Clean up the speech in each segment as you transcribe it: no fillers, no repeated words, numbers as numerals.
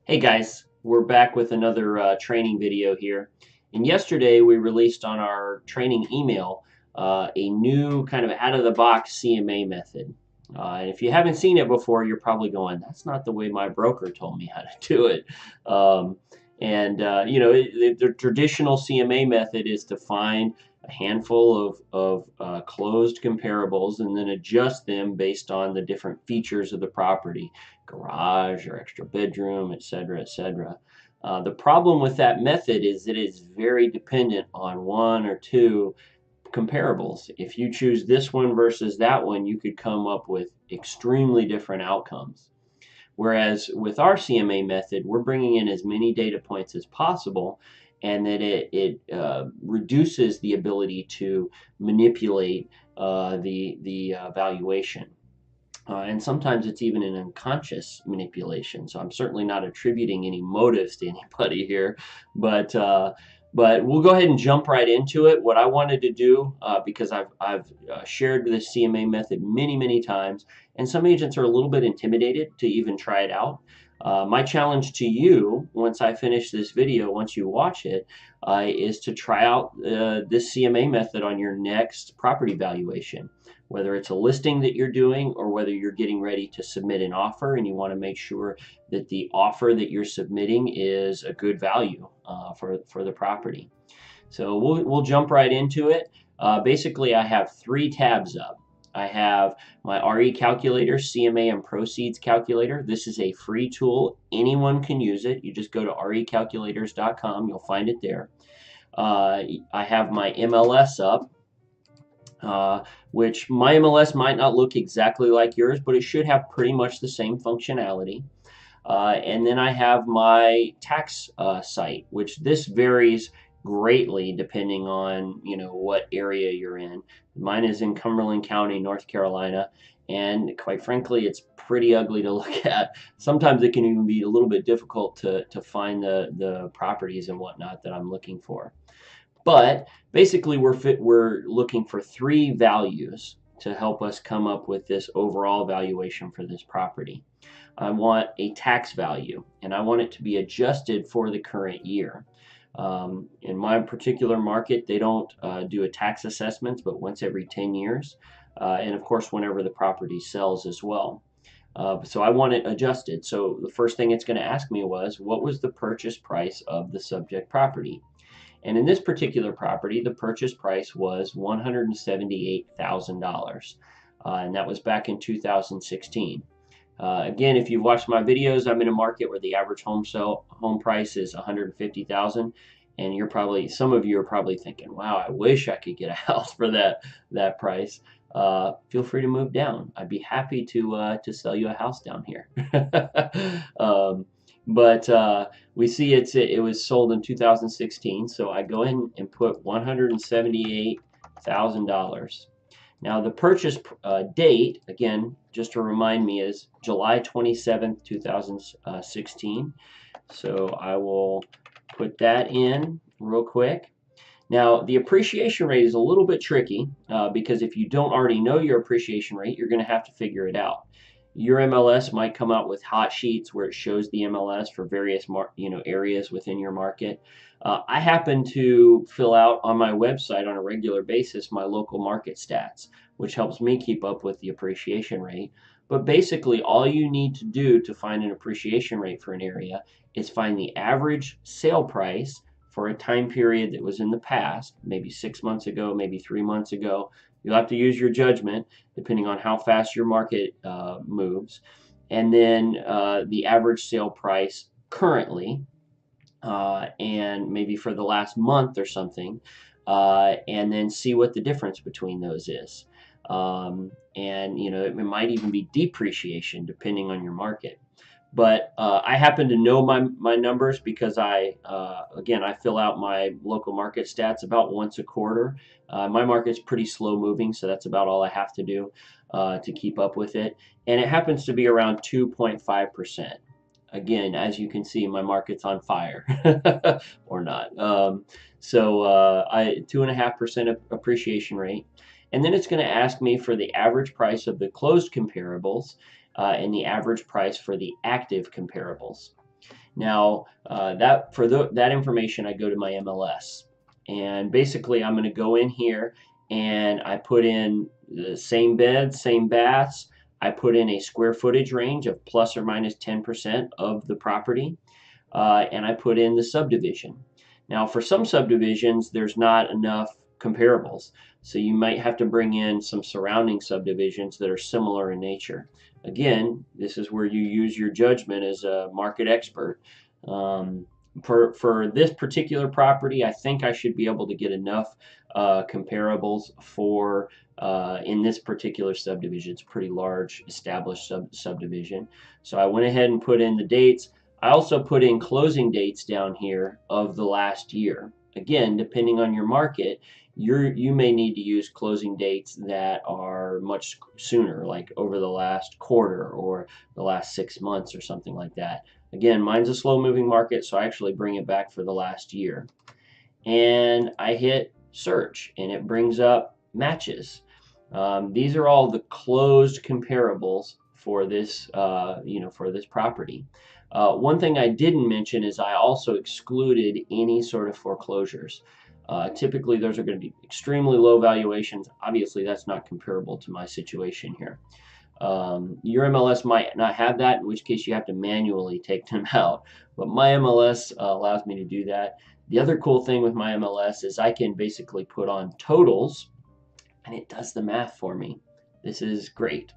Hey guys, we're back with another training video here. And yesterday we released on our training email a new kind of out of the box CMA method. And if you haven't seen it before, you're probably going, that's not the way my broker told me how to do it. Um, the traditional CMA method is to find a handful of closed comparables and then adjust them based on the different features of the property, garage or extra bedroom, etc., etc. The problem with that method is that it's very dependent on one or two comparables. If you choose this one versus that one, you could come up with extremely different outcomes. Whereas with our CMA method, we're bringing in as many data points as possible, and that it reduces the ability to manipulate the valuation. And sometimes it's even an unconscious manipulation. So I'm certainly not attributing any motives to anybody here, but uh, but we'll go ahead and jump right into it. What I wanted to do, because I've shared this CMA method many times, and some agents are a little bit intimidated to even try it out. My challenge to you, once I finish this video, once you watch it, is to try out this CMA method on your next property valuation, whether it's a listing that you're doing or whether you're getting ready to submit an offer and you want to make sure that the offer that you're submitting is a good value for the property. So we'll jump right into it. Basically, I have three tabs up. I have my RE calculator, CMA and proceeds calculator. This is a free tool. Anyone can use it. You just go to recalculators.com. You'll find it there. I have my MLS up, which my MLS might not look exactly like yours, but it should have pretty much the same functionality. And then I have my tax site, which this varies greatly depending on what area you're in. Mine is in Cumberland County, North Carolina, and quite frankly, it's pretty ugly to look at. Sometimes it can even be a little bit difficult to find the properties and whatnot that I'm looking for. But basically, we're looking for three values to help us come up with this overall valuation for this property. I want a tax value, and I want it to be adjusted for the current year. In my particular market, they don't do a tax assessment, but once every 10 years, and of course, whenever the property sells as well. So I want it adjusted. So the first thing it's going to ask me was, what was the purchase price of the subject property? And in this particular property, the purchase price was $178,000. And that was back in 2016. Again, if you've watched my videos, I'm in a market where the average home price is 150,000, and some of you are probably thinking, "Wow, I wish I could get a house for that price." Feel free to move down. I'd be happy to sell you a house down here. um, but we see it was sold in 2016, so I go in and put $178,000. Now the purchase date, again, just to remind me, is July 27th, 2016. So I will put that in real quick. Now the appreciation rate is a little bit tricky because if you don't already know your appreciation rate, you're going to have to figure it out. Your MLS might come out with hot sheets where it shows the MLS for various areas within your market. I happen to fill out on my website on a regular basis my local market stats, which helps me keep up with the appreciation rate. But basically, all you need to do to find an appreciation rate for an area is find the average sale price for a time period that was in the past, maybe 6 months ago, maybe 3 months ago. You'll have to use your judgment depending on how fast your market moves. And then the average sale price currently, and maybe for the last month or something, and then see what the difference between those is. And it might even be depreciation depending on your market. But I happen to know my numbers because again, I fill out my local market stats about once a quarter. My market's pretty slow moving, so that's about all I have to do to keep up with it. And it happens to be around 2.5%. Again, as you can see, my market's on fire or not. I 2.5% appreciation rate. And then it's going to ask me for the average price of the closed comparables and the average price for the active comparables. Now, that information, I go to my MLS, and basically I'm going to go in here and I put in the same bed, same baths. I put in a square footage range of plus or minus 10% of the property, and I put in the subdivision. Now, for some subdivisions, there's not enough comparables, so you might have to bring in some surrounding subdivisions that are similar in nature. Again, this is where you use your judgment as a market expert. Um, for this particular property, I think I should be able to get enough comparables for in this particular subdivision. It's a pretty large established subdivision. So I went ahead and put in the dates. I also put in closing dates down here of the last year. Again, depending on your market, you may need to use closing dates that are much sooner, like over the last quarter or the last 6 months or something like that. Again, mine's a slow moving market, so I actually bring it back for the last year. And I hit search and it brings up matches. These are all the closed comparables for this, for this property. One thing I didn't mention is I also excluded any sort of foreclosures. Typically, those are going to be extremely low valuations. Obviously, that's not comparable to my situation here. Your MLS might not have that, in which case you have to manually take them out. But my MLS allows me to do that. The other cool thing with my MLS is I can basically put on totals, and it does the math for me. This is great.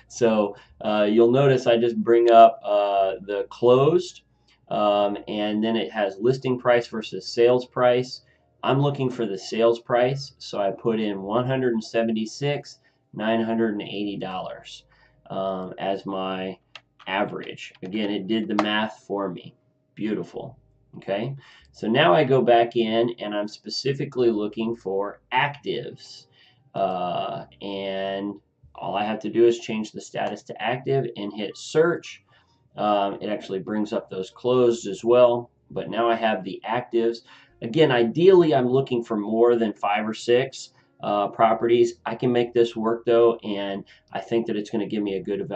So you'll notice I just bring up the closed, and then it has listing price versus sales price. I'm looking for the sales price, so I put in $176,980 as my average. Again, it did the math for me. Beautiful. Okay, so now I go back in and I'm specifically looking for actives. And all I have to do is change the status to active and hit search. It actually brings up those closed as well, but now I have the actives. Again, ideally I'm looking for more than 5 or 6 properties. I can make this work though, and I think that it's going to give me a good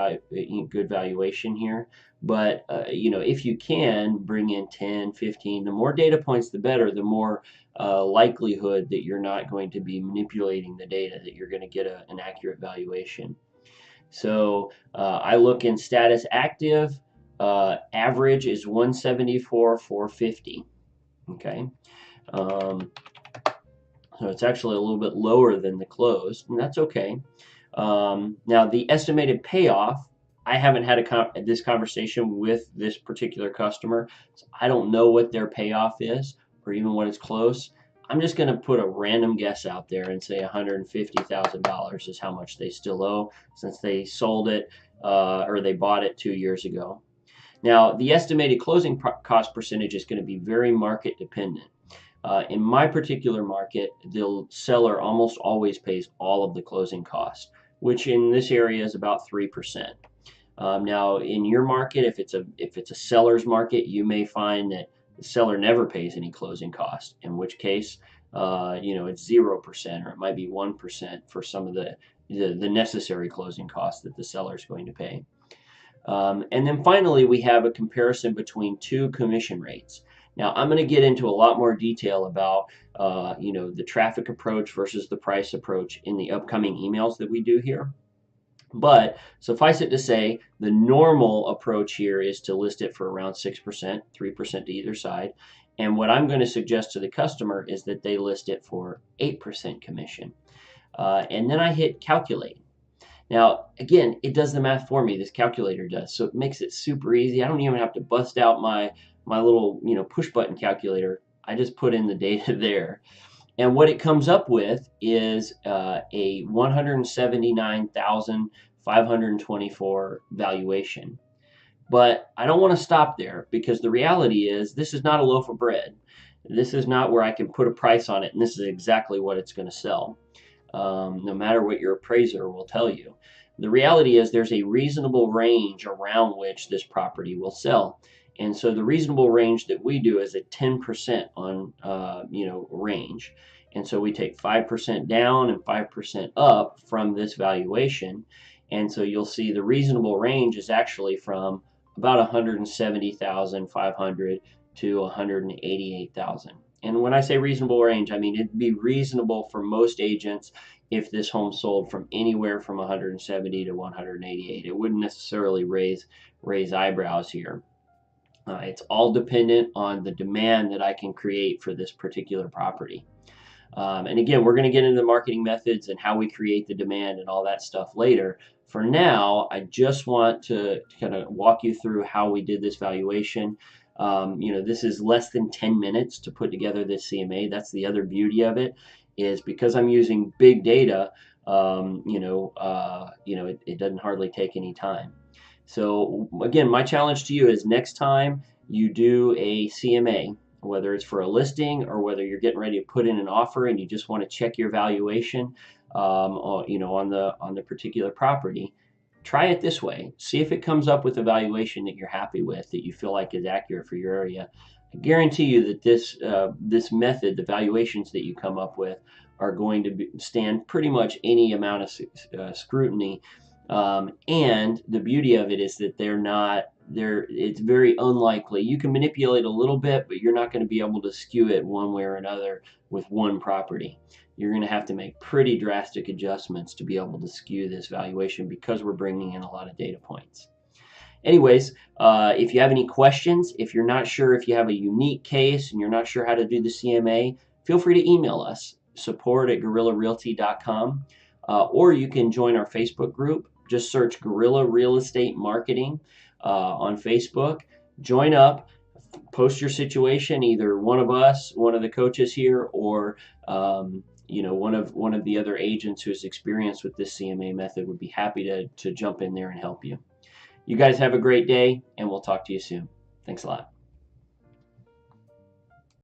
valuation here. But if you can bring in 10, 15, the more data points the better, the more likelihood that you're not going to be manipulating the data, that you're going to get an accurate valuation. So I look in status active, average is 174,450. Okay. So it's actually a little bit lower than the closed, and that's okay. Now the estimated payoff, I haven't had this conversation with this particular customer, so I don't know what their payoff is or even what it's close. I'm just going to put a random guess out there and say $150,000 is how much they still owe since they sold it or they bought it 2 years ago. Now the estimated closing cost percentage is going to be very market dependent. In my particular market, the seller almost always pays all of the closing costs, which in this area is about 3%. Now, in your market, if it's a seller's market, you may find that the seller never pays any closing costs, in which case, it's 0%, or it might be 1% for some of the necessary closing costs that the seller is going to pay. And then finally, we have a comparison between 2 commission rates. Now, I'm going to get into a lot more detail about, the traffic approach versus the price approach in the upcoming emails that we do here. But suffice it to say, the normal approach here is to list it for around 6%, 3% to either side. And what I'm going to suggest to the customer is that they list it for 8% commission. And then I hit calculate. Now, again, it does the math for me. This calculator does. So it makes it super easy. I don't even have to bust out my little, push button calculator. I just put in the data there. And what it comes up with is a 179,524 valuation. But I don't want to stop there, because the reality is this is not a loaf of bread. This is not where I can put a price on it and this is exactly what it's going to sell, no matter what your appraiser will tell you. The reality is there's a reasonable range around which this property will sell. And so the reasonable range that we do is a 10% on, range. And so we take 5% down and 5% up from this valuation. And so you'll see the reasonable range is actually from about 170,500 to 188,000. And when I say reasonable range, I mean it'd be reasonable for most agents if this home sold from anywhere from 170 to 188. It wouldn't necessarily raise eyebrows here. It's all dependent on the demand that I can create for this particular property. And again, we're going to get into the marketing methods and how we create the demand and all that stuff later. For now, I just want to kind of walk you through how we did this valuation. This is less than 10 minutes to put together this CMA. That's the other beauty of it, is because I'm using big data. It doesn't hardly take any time. So again, my challenge to you is next time you do a CMA, whether it's for a listing or whether you're getting ready to put in an offer and you just want to check your valuation, on the particular property, try it this way. See if it comes up with a valuation that you're happy with, that you feel like is accurate for your area. I guarantee you that this method, the valuations that you come up with, are going to stand pretty much any amount of scrutiny. And the beauty of it is that it's very unlikely. You can manipulate a little bit, but you're not going to be able to skew it one way or another with one property. You're going to have to make pretty drastic adjustments to be able to skew this valuation because we're bringing in a lot of data points. Anyways, if you have any questions, if you're not sure if you have a unique case and you're not sure how to do the CMA, feel free to email us, support@guerillarealty.com, or you can join our Facebook group. Just search Guerilla Real Estate Marketing on Facebook. Join up, post your situation. Either one of us, one of the coaches here, or one of the other agents who's experienced with this CMA method would be happy to jump in there and help you. You guys have a great day, and we'll talk to you soon. Thanks a lot.